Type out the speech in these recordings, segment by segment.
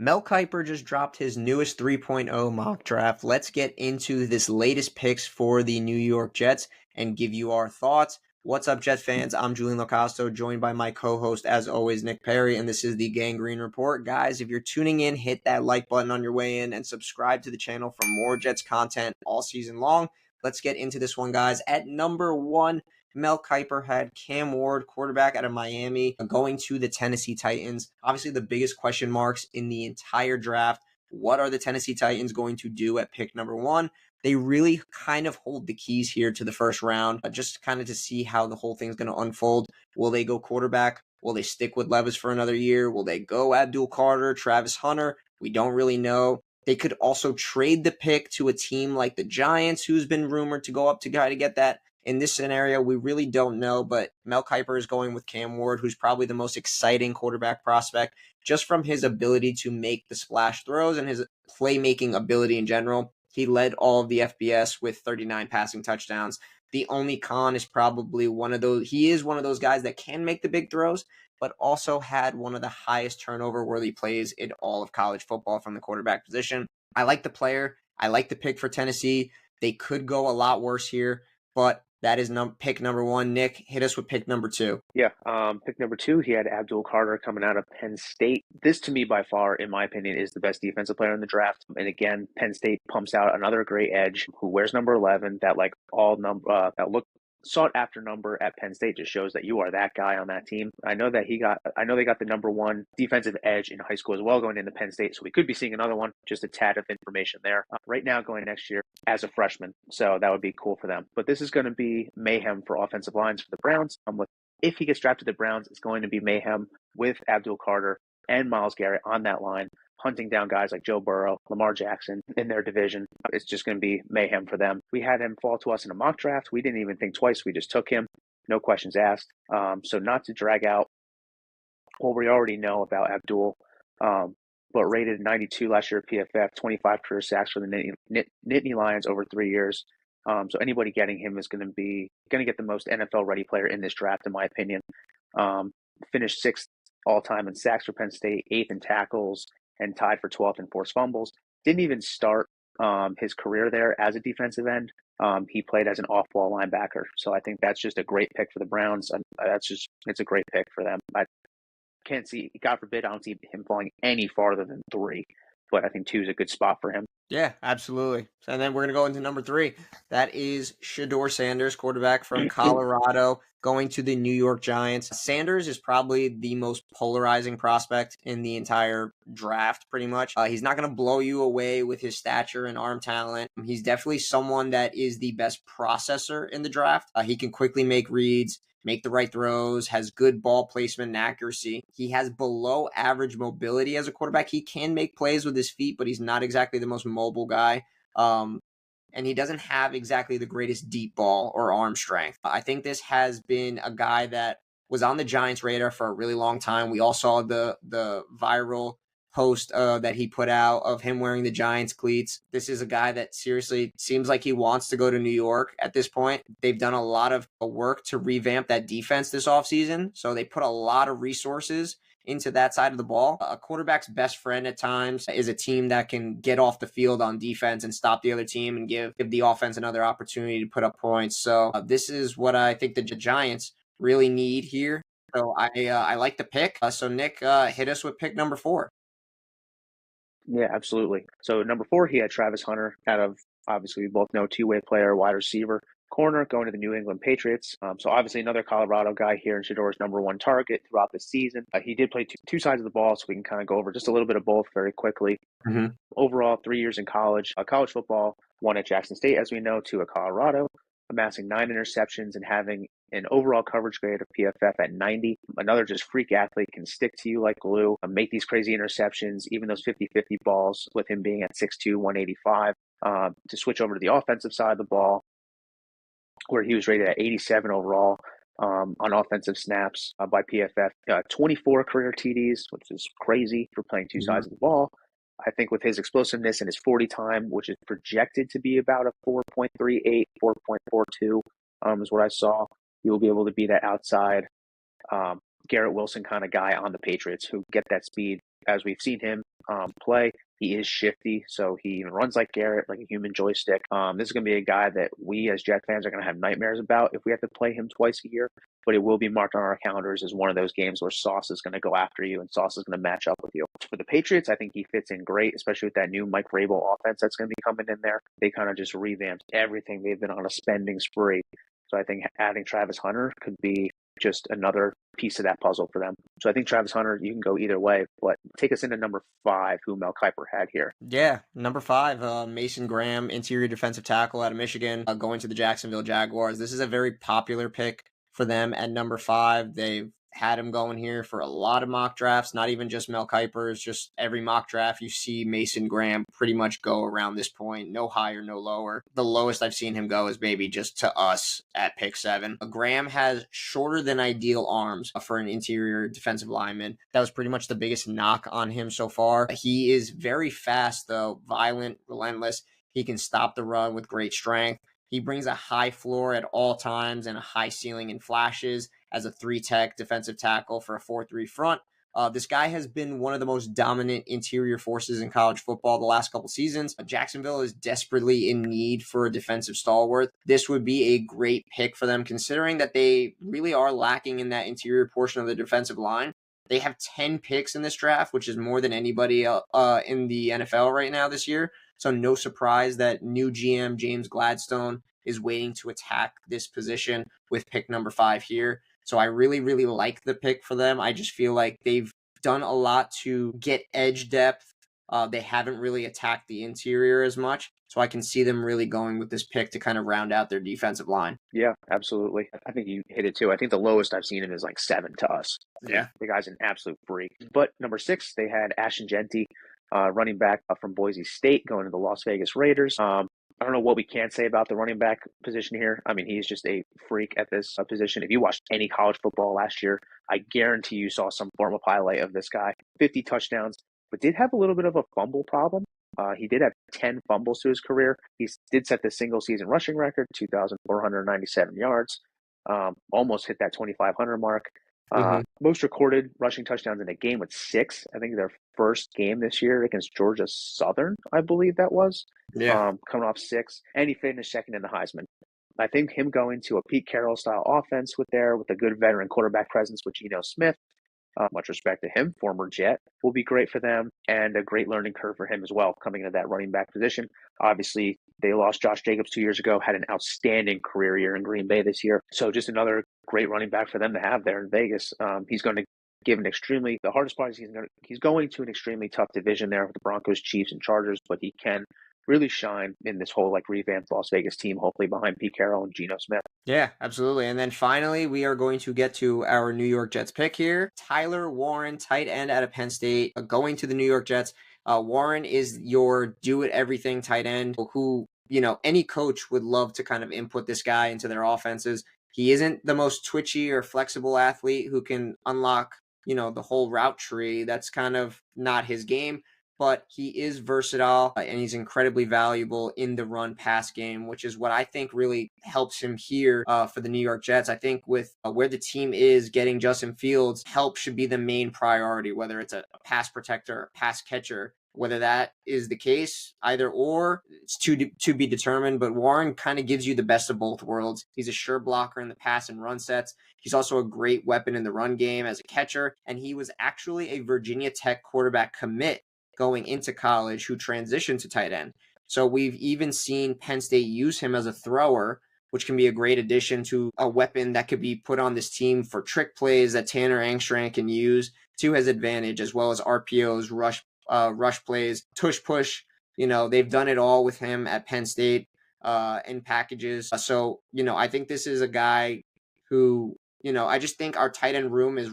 Mel Kiper just dropped his newest 3.0 mock draft. Let's get into this latest picks for the New York Jets and give you our thoughts. What's up, Jet fans? I'm Julian Locasto, joined by my co-host, as always, Nick Perry, and this is the Gangrene Report. Guys, if you're tuning in, hit that like button on your way in and subscribe to the channel for more Jets content all season long. Let's get into this one, guys. At number 1, Mel Kiper had Cam Ward, quarterback out of Miami, going to the Tennessee Titans. Obviously, the biggest question marks in the entire draft. What are the Tennessee Titans going to do at pick number 1? They really kind of hold the keys here to the first round, just kind of to see how the whole thing's going to unfold. Will they go quarterback? Will they stick with Levis for another year? Will they go Abdul Carter, Travis Hunter? We don't really know. They could also trade the pick to a team like the Giants, who's been rumored to go up to try to get that. In this scenario, we really don't know, but Mel Kiper is going with Cam Ward, who's probably the most exciting quarterback prospect, just from his ability to make the splash throws and his playmaking ability in general. He led all of the FBS with 39 passing touchdowns. The only con is probably he is one of those guys that can make the big throws, but also had one of the highest turnover-worthy plays in all of college football from the quarterback position. I like the player. I like the pick for Tennessee. They could go a lot worse here, but that is pick number 1. Nick, hit us with pick number 2. Yeah, pick number 2, he had Abdul Carter coming out of Penn State. This, to me, by far, in my opinion, is the best defensive player in the draft. And again, Penn State pumps out another great edge who wears number 11. That sought after number at Penn State just shows that you are that guy on that team. I know they got the number 1 defensive edge in high school as well going into Penn State, so we could be seeing another one. Just a tad of information there. Right now, going next year as a freshman, so that would be cool for them. But this is going to be mayhem for offensive lines for the Browns. If he gets drafted to the Browns, it's going to be mayhem with Abdul Carter and Myles Garrett on that line, hunting down guys like Joe Burrow, Lamar Jackson in their division. It's just going to be mayhem for them. We had him fall to us in a mock draft. We didn't even think twice. We just took him. No questions asked. So not to drag out what we already know about Abdul, but rated 92 last year at PFF, 25 career sacks for the Nittany Lions over 3 years. So anybody getting him is going to get the most NFL ready player in this draft, in my opinion. Finished 6th all time in sacks for Penn State, 8th in tackles, and tied for 12th in forced fumbles. Didn't even start his career there as a defensive end. He played as an off-ball linebacker. So I think that's just a great pick for the Browns. It's a great pick for them. I can't see, God forbid, I don't see him falling any farther than 3. But I think 2 is a good spot for him. Yeah, absolutely. And then we're going to go into number 3. That is Shedeur Sanders, quarterback from Colorado, going to the New York Giants. Sanders is probably the most polarizing prospect in the entire draft, pretty much. He's not going to blow you away with his stature and arm talent. He's definitely someone that is the best processor in the draft. He can quickly make reads, make the right throws, has good ball placement and accuracy. He has below average mobility as a quarterback. He can make plays with his feet, but he's not exactly the most mobile guy. And he doesn't have exactly the greatest deep ball or arm strength. I think this has been a guy that was on the Giants' radar for a really long time. We all saw the viral post that he put out of him wearing the Giants cleats. This is a guy that seriously seems like he wants to go to New York at this point. They've done a lot of work to revamp that defense this offseason, so they put a lot of resources into that side of the ball. A quarterback's best friend at times is a team that can get off the field on defense and stop the other team and give the offense another opportunity to put up points. So this is what I think the Giants really need here. So I like the pick. So Nick, hit us with pick number 4. Yeah, absolutely. So number 4, he had Travis Hunter out of, obviously, we both know, 2-way player, wide receiver, corner, going to the New England Patriots. So obviously another Colorado guy here, and Shedeur's number 1 target throughout the season. He did play two sides of the ball, so we can kind of go over just a little bit of both very quickly. Mm-hmm. Overall, 3 years in college football, 1 at Jackson State, as we know, 2 at Colorado, amassing 9 interceptions and having an overall coverage grade of PFF at 90. Another just freak athlete, can stick to you like glue, make these crazy interceptions, even those 50-50 balls, with him being at 6'2", 185. To switch over to the offensive side of the ball, where he was rated at 87 overall on offensive snaps by PFF. 24 career TDs, which is crazy for playing 2 sides of the ball. I think with his explosiveness and his 40 time, which is projected to be about a 4.38, 4.42, is what I saw, he will be able to be that outside Garrett Wilson kind of guy on the Patriots who get that speed, as we've seen him play. He is shifty, so he runs like Garrett, like a human joystick. This is going to be a guy that we as Jet fans are going to have nightmares about if we have to play him twice a year. But it will be marked on our calendars as one of those games where Sauce is going to go after you and Sauce is going to match up with you. For the Patriots, I think he fits in great, especially with that new Mike Vrabel offense that's going to be coming in there. They kind of just revamped everything. They've been on a spending spree. So I think adding Travis Hunter could be just another piece of that puzzle for them. So I think Travis Hunter, you can go either way, but take us into number 5, who Mel Kiper had here. Yeah, number 5, Mason Graham, interior defensive tackle out of Michigan, going to the Jacksonville Jaguars. This is a very popular pick for them at number 5. They've had him going here for a lot of mock drafts, not even just Mel Kipers, just every mock draft you see Mason Graham pretty much go around this point, no higher, no lower. The lowest I've seen him go is maybe just to us at pick 7. Graham has shorter than ideal arms for an interior defensive lineman. That was pretty much the biggest knock on him so far. He is very fast though, violent, relentless. He can stop the run with great strength. He brings a high floor at all times and a high ceiling in flashes as a 3-tech defensive tackle for a 4-3 front. This guy has been one of the most dominant interior forces in college football the last couple seasons. Jacksonville is desperately in need for a defensive stalwart. This would be a great pick for them, considering that they really are lacking in that interior portion of the defensive line. They have 10 picks in this draft, which is more than anybody in the NFL right now this year. So no surprise that new GM James Gladstone is waiting to attack this position with pick number 5 here. So I really, really like the pick for them. I just feel like they've done a lot to get edge depth. They haven't really attacked the interior as much. So I can see them really going with this pick to kind of round out their defensive line. Yeah, absolutely. I think you hit it too. I think the lowest I've seen him is like 7 to us. Yeah. The guy's an absolute freak. But number 6, they had Ashton Genty, running back from Boise State, going to the Las Vegas Raiders. I don't know what we can say about the running back position here. I mean, he's just a freak at this position. If you watched any college football last year, I guarantee you saw some form of highlight of this guy. 50 touchdowns, but did have a little bit of a fumble problem. He did have 10 fumbles to his career. He did set the single season rushing record, 2,497 yards. Almost hit that 2,500 mark. Most recorded rushing touchdowns in a game with 6. I think their first game this year against Georgia Southern, I believe that was. Yeah. Coming off 6, and he finished second in the Heisman. I think him going to a Pete Carroll style offense with a good veteran quarterback presence with Geno Smith, much respect to him, former Jet, will be great for them, and a great learning curve for him as well, coming into that running back position. Obviously, they lost Josh Jacobs 2 years ago, had an outstanding career year in Green Bay this year. So just another great running back for them to have there in Vegas. He's going to give the hardest part is he's going to an extremely tough division there with the Broncos, Chiefs, and Chargers, but he can really shine in this whole revamped Las Vegas team, hopefully behind Pete Carroll and Geno Smith. Yeah, absolutely. And then finally, we are going to get to our New York Jets pick here. Tyler Warren, tight end out of Penn State, going to the New York Jets. Warren is your do-it-everything tight end who, any coach would love to kind of input this guy into their offenses. He isn't the most twitchy or flexible athlete who can unlock, the whole route tree. That's kind of not his game. But he is versatile and he's incredibly valuable in the run pass game, which is what I think really helps him here for the New York Jets. I think with where the team is, getting Justin Fields, help should be the main priority, whether it's a pass protector, pass catcher. Whether that is the case, either or, it's to be determined. But Warren kind of gives you the best of both worlds. He's a sure blocker in the pass and run sets. He's also a great weapon in the run game as a catcher. And he was actually a Virginia Tech quarterback commit going into college who transitioned to tight end. So we've even seen Penn State use him as a thrower, which can be a great addition to a weapon that could be put on this team for trick plays that Tanner Angstrand can use to his advantage, as well as RPOs, rush plays, tush push. They've done it all with him at Penn State in packages. So, I think this is a guy who, I just think our tight end room is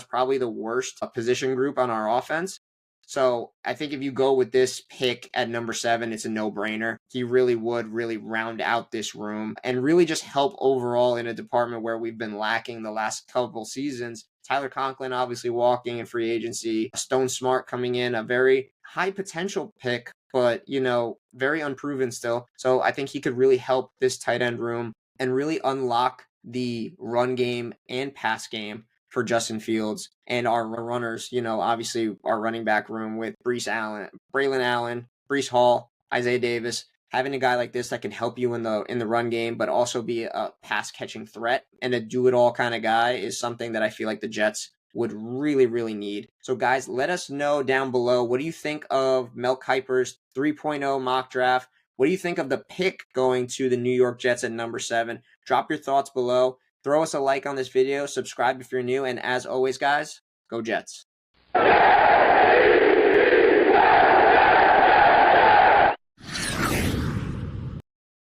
probably the worst position group on our offense. So I think if you go with this pick at number 7, it's a no-brainer. He really would round out this room and really just help overall in a department where we've been lacking the last couple seasons. Tyler Conklin obviously walking in free agency. Stone Smart coming in, a very high potential pick, but, very unproven still. So I think he could really help this tight end room and really unlock the run game and pass game for Justin Fields and our runners, obviously our running back room with Braylon Allen, Breece Hall, Isaiah Davis. Having a guy like this that can help you in the run game, but also be a pass catching threat and a do it all kind of guy is something that I feel like the Jets would really, really need. So guys, let us know down below. What do you think of Mel Kipers' 3.0 mock draft? What do you think of the pick going to the New York Jets at number 7? Drop your thoughts below. Throw us a like on this video. Subscribe if you're new. And as always, guys, go Jets.